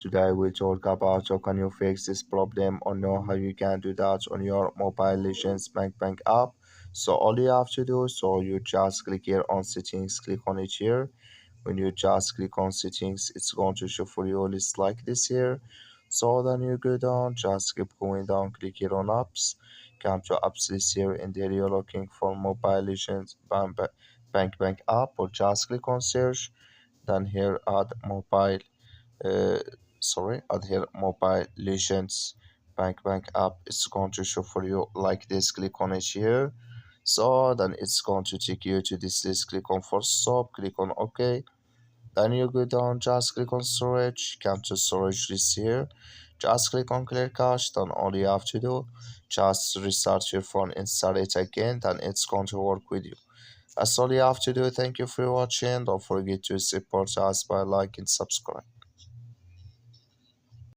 Today we talk about how can you fix this problem or know how you can do that on your Mobile Legends Bank app. So all you have to do, so you just click here on settings, click on it here. When you just click on settings, it's going to show for you a list like this here. So then you go down, just keep going down, click here on apps, come to apps list here, and there you're looking for Mobile Legends Bank app, or just click on search. Then here add mobile uh, add here Mobile Legends Bank app. It's going to show for you like this. Click on it here. So then it's going to take you to this list. Click on first stop, click on OK. Then you go down, just click on storage, come to storage list here. Just click on clear cache. Then all you have to do, just restart your phone, install it again, then it's going to work with you. That's all you have to do. Thank you for watching. Don't forget to support us by like and subscribe.